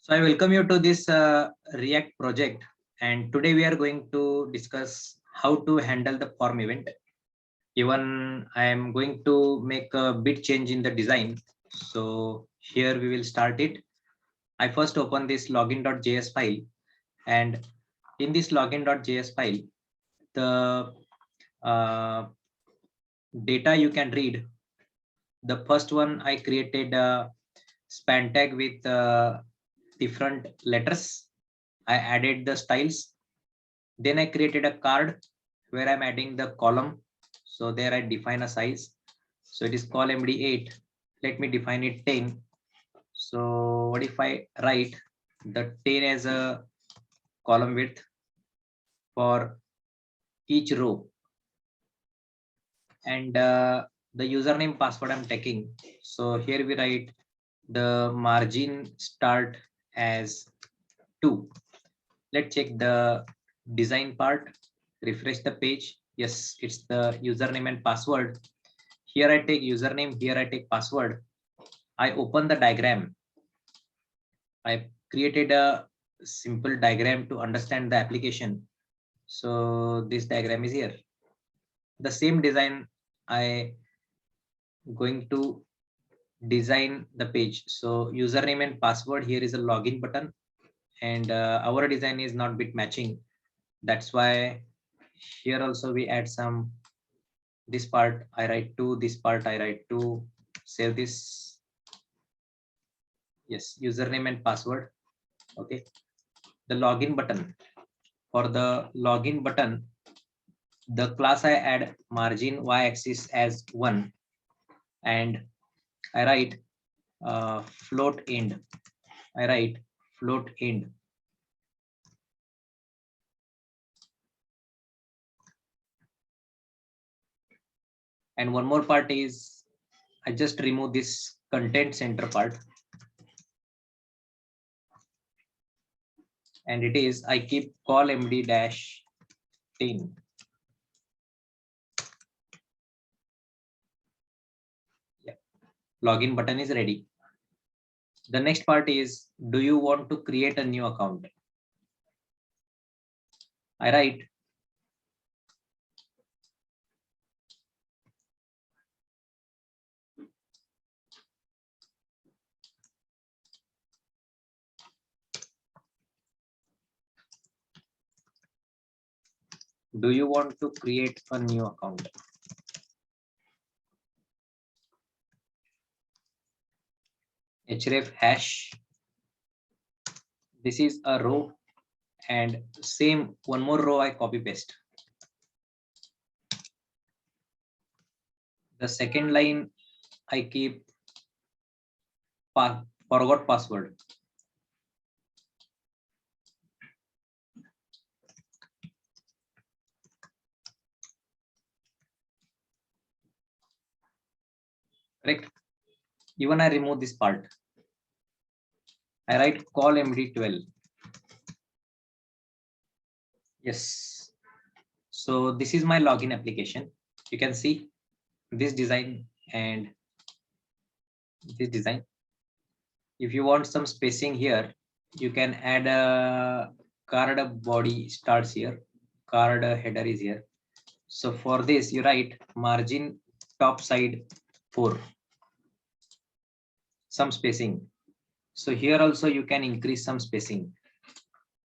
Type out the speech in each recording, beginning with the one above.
So I welcome you to this React project, and today we are going to discuss how to handle the form event. Even I am going to make a bit change in the design. So here we will start it. I first open this login.js file, and in this login.js file, the uh, data you can read. The first one I created a span tag with different letters. I added the styles. Then I created a card where I'm adding the column. So there I define a size. So it is col MD8. Let me define it 10. So what if I write the 10 as a column width for each row, and the username password I'm taking. So here we write the margin start as 2. Let's check the design part, refresh the page. Yes, it's the username and password. Here I take username, here I take password. I open the diagram. I created a simple diagram to understand the application. So this diagram is here. The same design I going to design the page. So username and password, here is a login button, and our design is not bit matching. That's why here also we add some, this part I write 2, this part I write 2, save this. Yes, username and password. Okay, the login button. For the login button, the class I add margin y-axis as 1, and I write float end. I write float end. And one more part is I just remove this content center part, and it is I keep col md dash 10. Yeah, login button is ready. The next part is, do you want to create a new account? I write do you want to create a new account? Href hash. This is a row, and same one more row I copy paste. The second line I keep forgot password. Correct. Even I remove this part. I write col md12. Yes. So this is my login application. You can see this design and this design. If you want some spacing here, you can add a card body starts here, card header is here. So for this, you write margin top side 4, some spacing. So here also you can increase some spacing.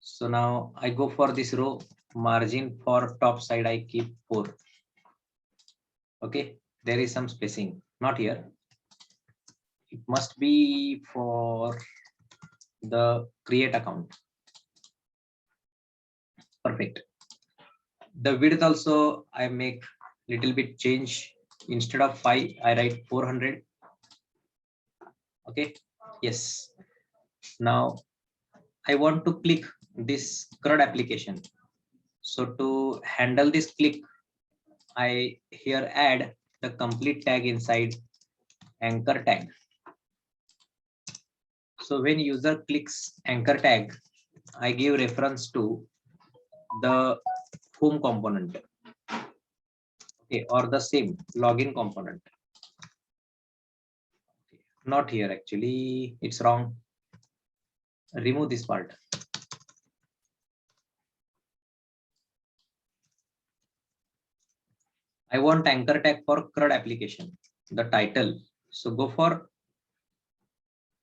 So now I go for this row, margin for top side I keep 4. Okay, there is some spacing, not here. It must be for the create account. Perfect. The width also I make little bit change. Instead of 5, I write 400. Okay, yes. Now I want to click this CRUD application. So to handle this click, I here add the complete tag inside anchor tag. So when user clicks anchor tag, I give reference to the home component. Okay, or the same login component. Okay, not here actually, it's wrong. remove this part. I want anchor tag for CRUD application, the title. So go for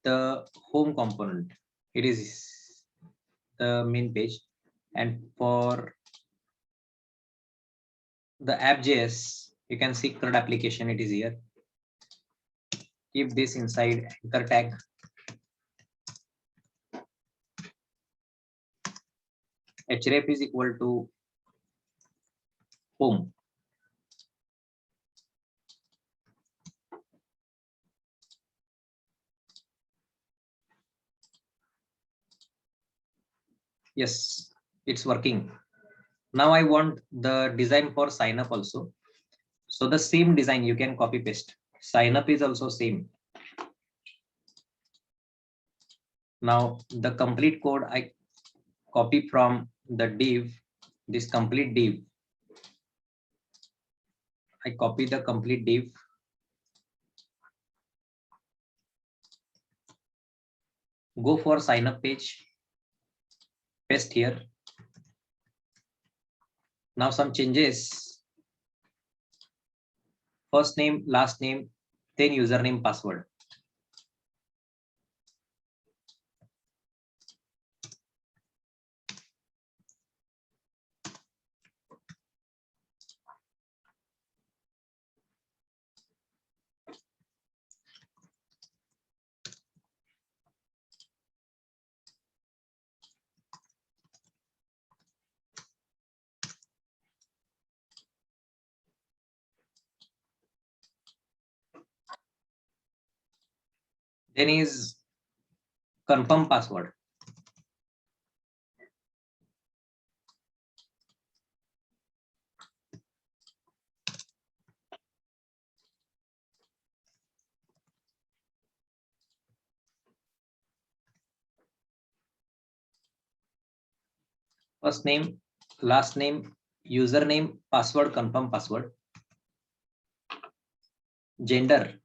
the home component. It is the main page. And for the app.js, you can see CRUD application. It is here. Keep this inside anchor tag. href is equal to home. Yes, it's working. Now I want the design for sign up also. So the same design you can copy paste. Sign up is also same. Now the complete code I copy from the div, this complete div. I copy the complete div. Go for sign up page. Paste here. Now some changes. First name, last name, then username, password. Then is confirm password. First name, last name, username, password, confirm password. Gender.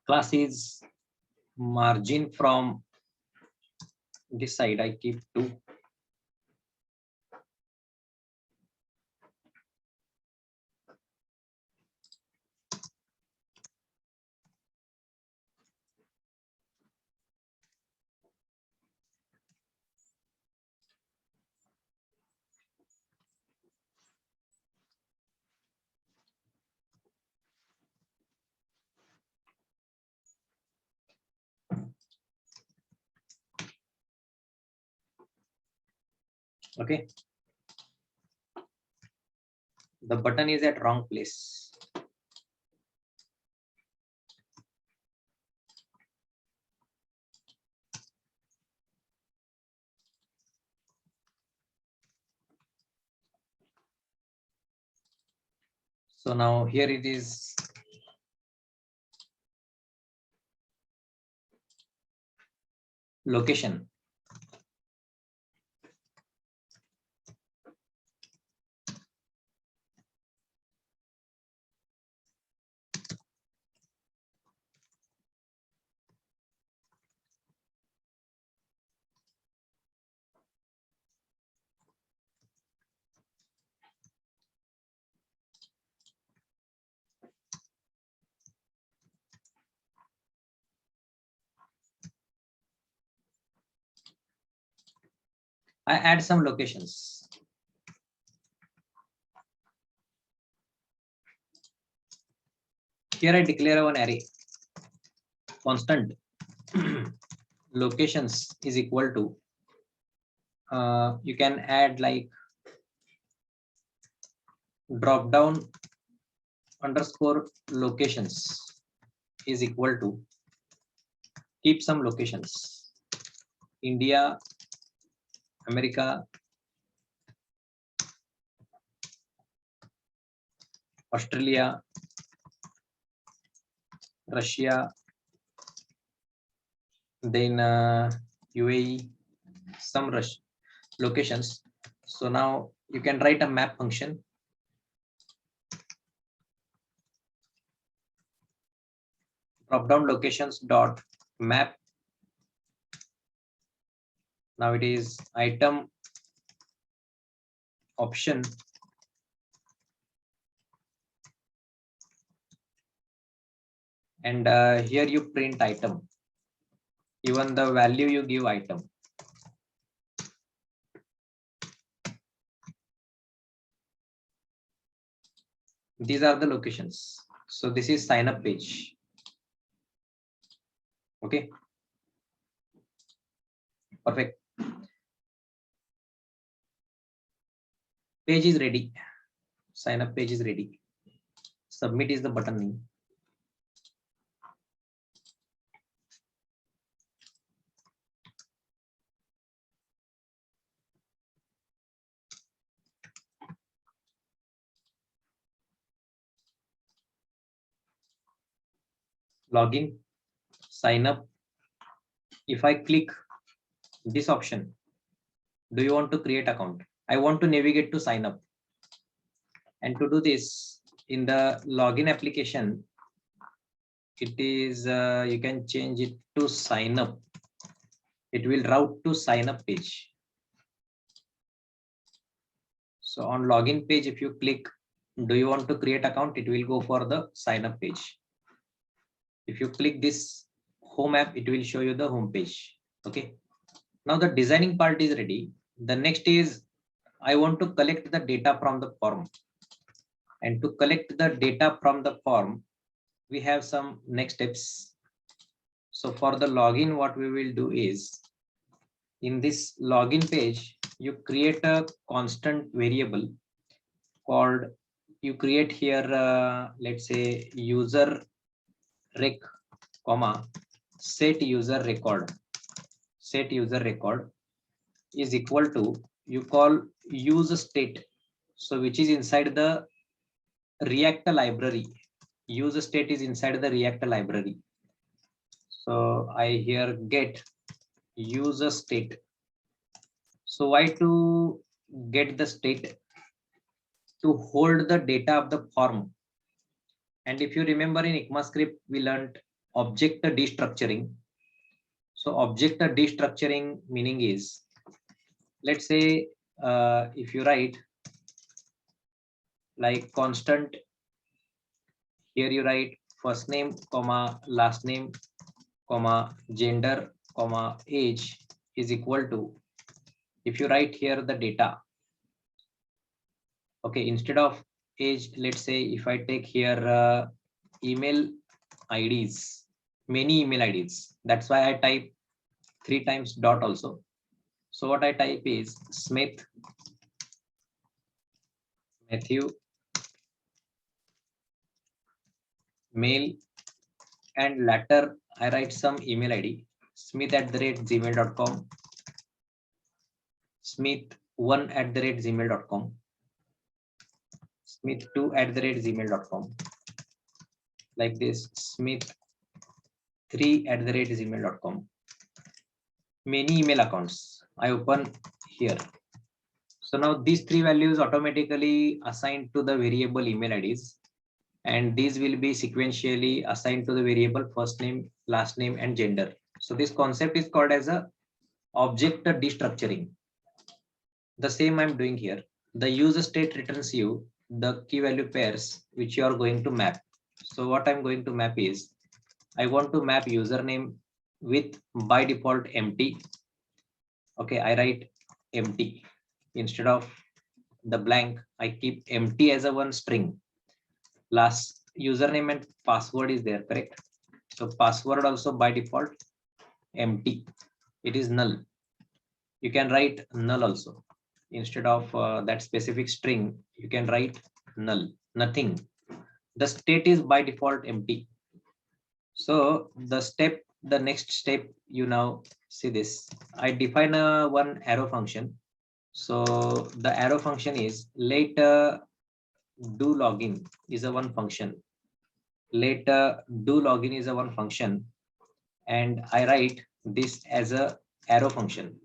Class is margin from this side. I keep 2. Okay. The button is at wrong place. So now here it is. Location. I add some locations. Here I declare one array. Constant locations is equal to, you can add like drop down underscore locations is equal to, keep some locations, India, America, Australia, Russia, then UAE, some locations. So now you can write a map function. Drop down locations dot map. Now it is item option and here you print item, even the value you give item. These are the locations. So this is sign up page. Okay, perfect. Page is ready. Sign up page is ready. Submit is the button name. Login, sign up. If I click this option, do you want to create account? I want to navigate to sign up. And to do this, in the login application, it is, you can change it to sign up. It will route to sign up page. So on login page, if you click, do you want to create account? It will go for the sign up page. If you click this home app, it will show you the home page. Okay. Now the designing part is ready. The next is, I want to collect the data from the form. And to collect the data from the form, we have some next steps. So for the login, what we will do is, in this login page, you create a constant variable called, you create here, let's say user rec, comma, set user record. Set user record is equal to, you call use state. So which is inside the React library. Use state is inside the React library. So I here get user state. So why to get the state? To hold the data of the form. And if you remember in ECMAScript, we learned object destructuring. So object destructuring meaning is, let's say if you write like constant, here you write first name, comma, last name, comma, gender, comma, age is equal to, if you write here the data, okay, instead of age, let's say if I take here email IDs, many email IDs, that's why I type 3 times dot also. So what I type is Smith, Matthew, mail, and later I write some email ID, smith@gmail.com, smith1@gmail.com, smith2@gmail.com, like this, smith3@gmail.com. Many email accounts I open here. So now these three values automatically assigned to the variable email IDs, and these will be sequentially assigned to the variable first name, last name, and gender. So this concept is called as a object destructuring. The same I'm doing here. The user state returns you the key value pairs which you are going to map. So what I'm going to map is, I want to map username with by default empty. Okay, I write empty instead of the blank. I keep empty as a one string. Last username and password is there, correct? So password also by default empty. It is null. You can write null also. Instead of that specific string, you can write null, nothing. The state is by default empty. So the next step, you now see this. I define a one arrow function. So the arrow function is let do login is a one function. Let do login is a one function, and I write this as a arrow function.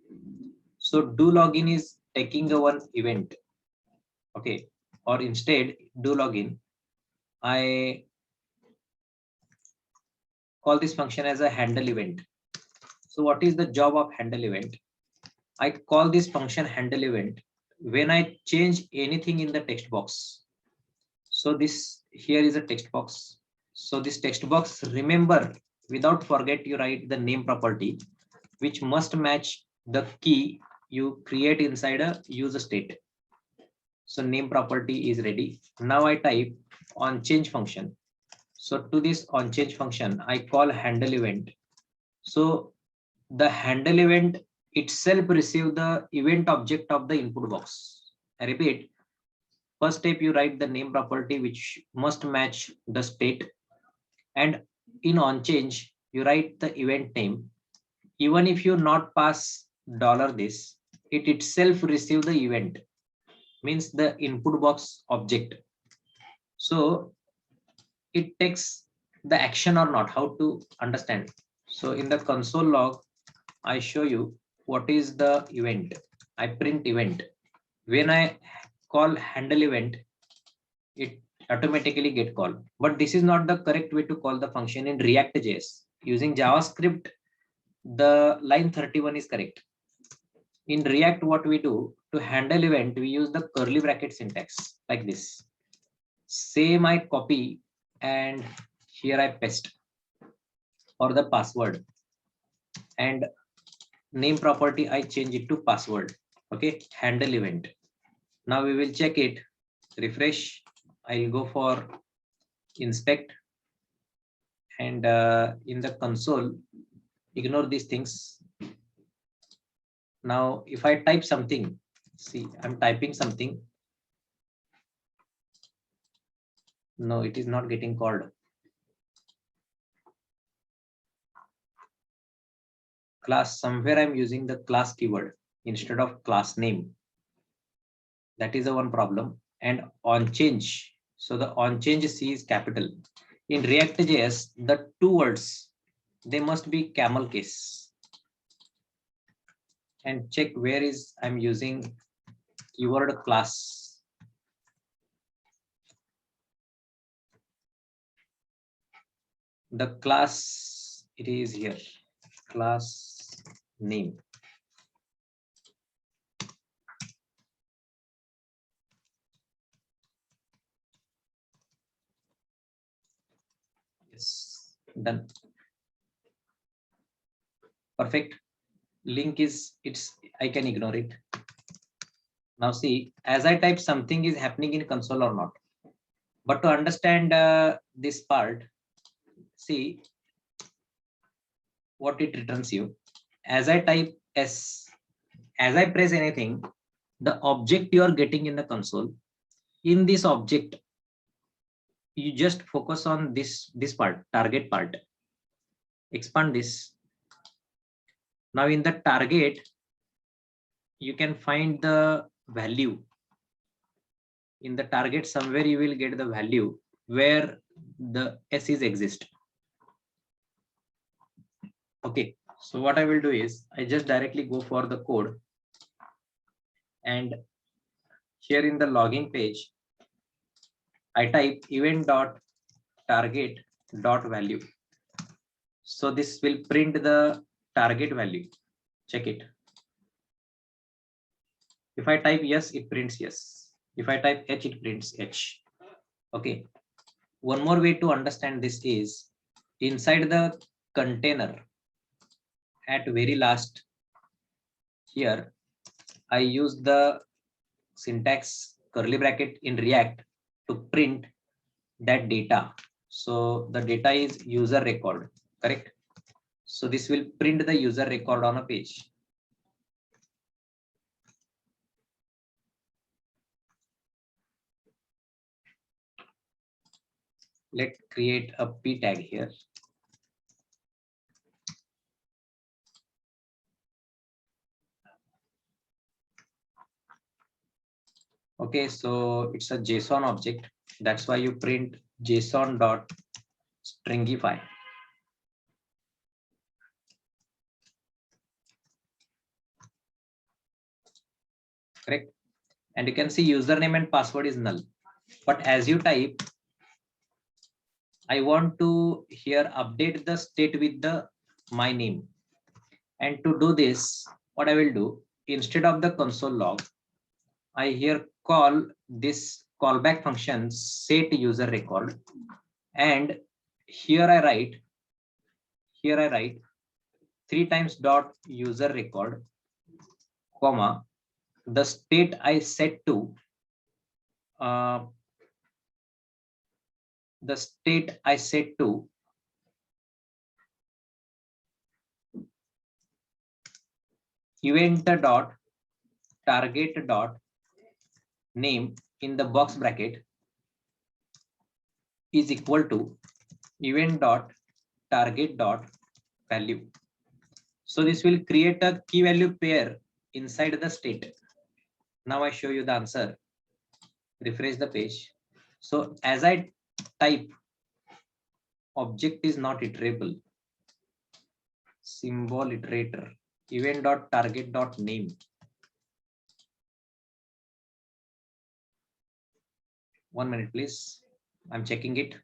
So do login is taking a one event. Okay, or instead do login, I call this function as a handle event. So what is the job of handle event? I call this function handle event when I change anything in the text box. So this here is a text box. So this text box, remember, without forget, you write the name property, which must match the key you create inside a user state. So name property is ready. Now I type on change function. So to this on change function, I call handle event. So the handle event itself receive the event object of the input box. I repeat, first step, you write the name property which must match the state, and in on change, you write the event name. Even if you not pass $this, it itself receive the event, means the input box object. So it takes the action or not, how to understand. So in the console log, I show you what is the event. I print event. When I call handle event, it automatically get called. But this is not the correct way to call the function in React.js. Using JavaScript, the line 31 is correct. In React, what we do to handle event, we use the curly bracket syntax like this. Same I copy and here I paste for the password, and name property I change it to password. Okay, handle event. Now we will check it, refresh. I'll go for inspect, and in the console, ignore these things. Now if I type something, see, I'm typing something. No, it is not getting called. Class, somewhere I'm using the class keyword instead of class name. That is the one problem. And on change, so the on change C is capital. In React.js, the two words, they must be camel case. And check where is I'm using keyword class. The class, it is here, class name. Yes, done. Perfect. Link is, it's, I can ignore it. Now see, as I type, something is happening in console or not. But to understand this part, see what it returns you. As I type S, as I press anything, the object you are getting in the console, in this object, you just focus on this part, target part. Expand this. Now in the target, you can find the value. in the target somewhere you will get the value where the S is exist. Okay, so what I will do is I just directly go for the code, and here in the login page I type event dot target dot value. So this will print the target value. Check it. If I type yes, it prints yes. If I type H, it prints H. Okay. One more way to understand this is inside the container at very last here, I use the syntax curly bracket in React to print that data. So the data is user record, correct? So this will print the user record on a page. Let's create a p tag here. Okay, so it's a JSON object. That's why you print JSON dot stringify. Correct. And you can see username and password is null. But as you type, I want to here update the state with the my name. And to do this, what I will do, instead of the console log, I here call this callback function set user record. And here I write 3 times dot user record, comma, the state I set to event dot target dot name in the box bracket is equal to event dot target dot value. So this will create a key value pair inside the state. Now I show you the answer. Refresh the page. So as I type, object is not iterable. Symbol iterator. Event dot target dot name. One minute, please. I'm checking it.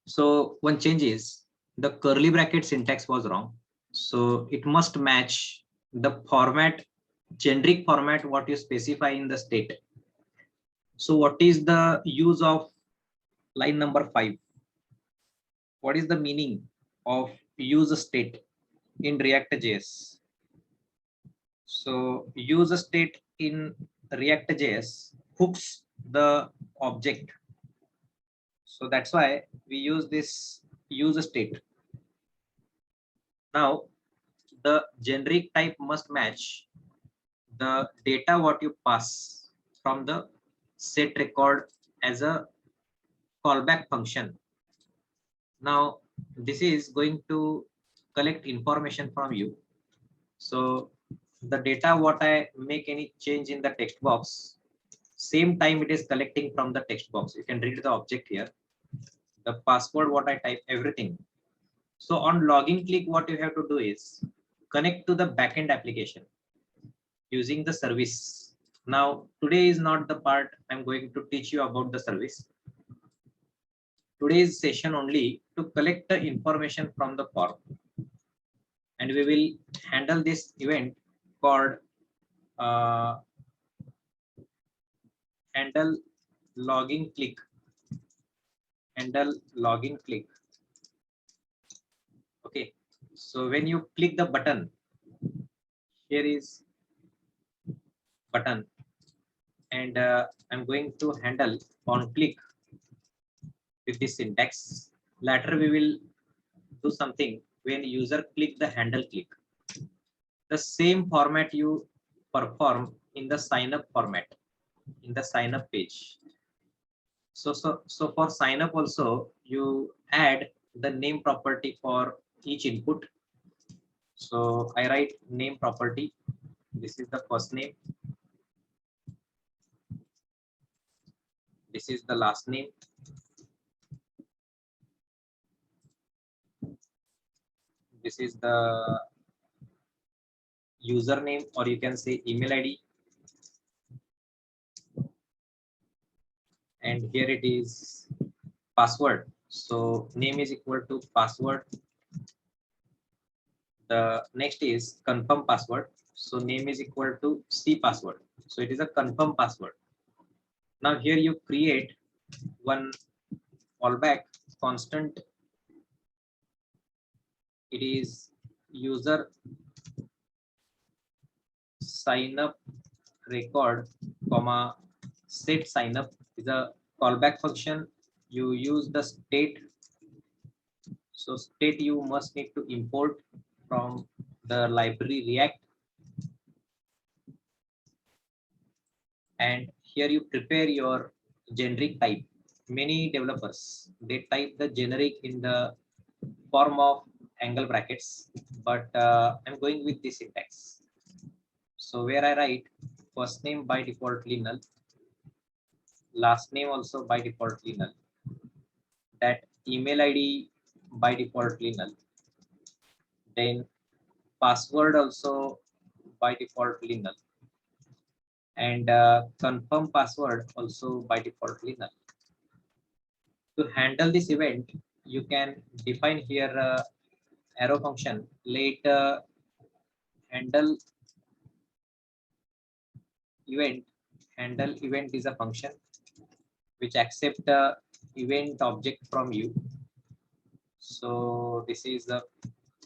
So one change is the curly bracket syntax was wrong. So it must match the format, generic format, what you specify in the state. So what is the use of line number 5? What is the meaning of use state in React.js? So use state in React.js hooks the object. So that's why we use this use state. Now the generic type must match the data what you pass from the set record as a callback function. Now this is going to collect information from you. So the data what I make any change in the text box, same time it is collecting from the text box. You can read the object here, the password what I type, everything. So on login click, what you have to do is connect to the backend application using the service. Now today is not the part I'm going to teach you about the service. Today's session only to collect the information from the form, and we will handle this event called handle login click. Okay, so when you click the button, here is button, and I'm going to handle on click with this syntax. Later we will do something when user click the handle click. The same format you perform in the sign up format, in the sign up page. So for sign up also you add the name property for each input. So I write name property, This is the first name. This is the last name. This is the username, or you can say email ID. And here it is password. So name is equal to password. The next is confirm password. So name is equal to C password. So it is a confirm password. Now here you create one fallback constant. It is user sign up record, comma set sign up is a callback function. You use the state. So state you must need to import from the library React. And here you prepare your generic type. Many developers, they type the generic in the form of angle brackets, but I'm going with this syntax. So where I write first name by defaultly null, last name also by defaultly null, that email ID by defaultly null, then password also by defaultly null, and confirm password also by defaultly null. To handle this event, you can define here arrow function. Let handle event. Handle event is a function which accept event object from you. So this is the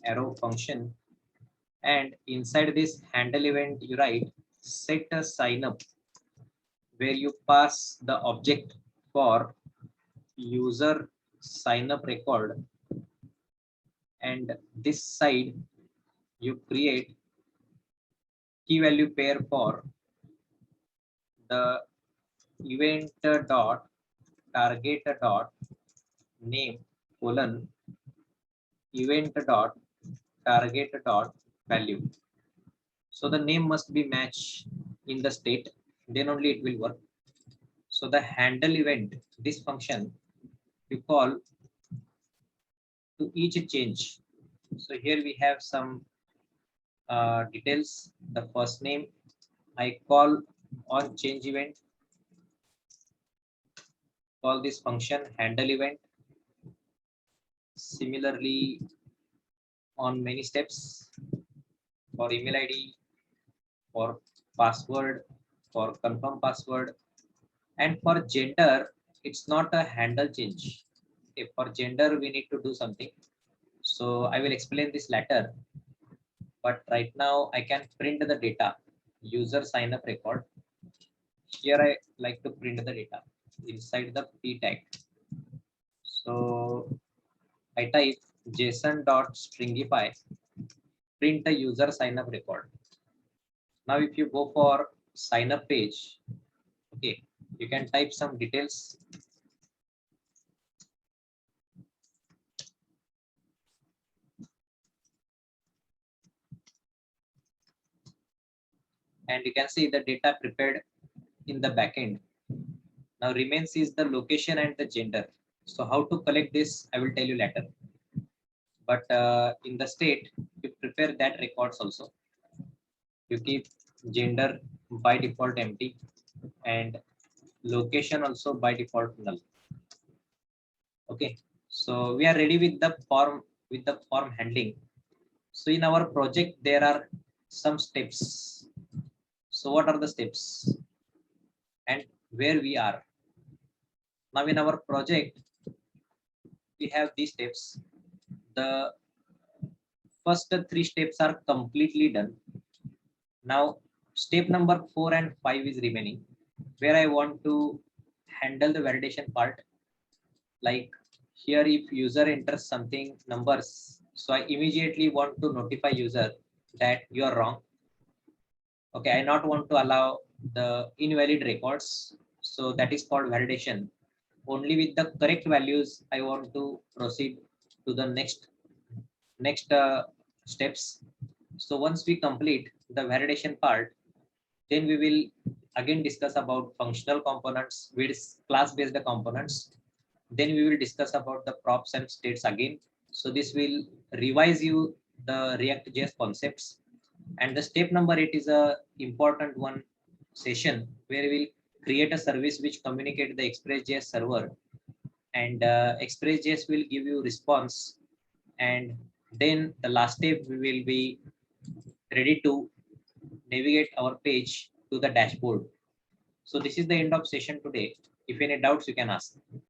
arrow function, and inside this handle event you write set a sign up, where you pass the object for user sign up record, and this side you create key value pair for the event dot target dot name colon event dot target dot value. So the name must be matched in the state, then only it will work. So the handle event, this function you call to each change. So here we have some details. The first name I call on change event, call this function handle event. Similarly, on many steps for email ID, for password, for confirm password, and for gender, it's not a handle change. Okay, for gender, we need to do something. So I will explain this later. But right now, I can print the data, user sign up record. Here, I like to print the data inside the p tag. So I type json.stringify, print the user sign up record. Now, if you go for sign up page, okay, you can type some details. And you can see the data prepared in the backend. Now remains is the location and the gender. So how to collect this, I will tell you later. But in the state, you prepare that records also. You keep gender by default empty and location also by default null. Okay, so we are ready with the form handling. So in our project, there are some steps. So what are the steps and where we are? Now in our project, we have these steps. The first three steps are completely done. Now step number 4 and 5 is remaining, where I want to handle the validation part. Like here, if user enters something numbers, so I immediately want to notify user that you are wrong. Okay, I not want to allow the invalid records. So that is called validation. Only with the correct values, I want to proceed to the next steps. So once we complete the validation part. Then we will again discuss about functional components with class-based components. Then we will discuss about the props and states again. So this will revise you the React.js concepts. And the step number 8 is a important one session where we will create a service which communicate the Express.js server, and Express.js will give you response. And then the last step, we will be ready to navigate our page to the dashboard. So this is the end of session today. If any doubts, you can ask.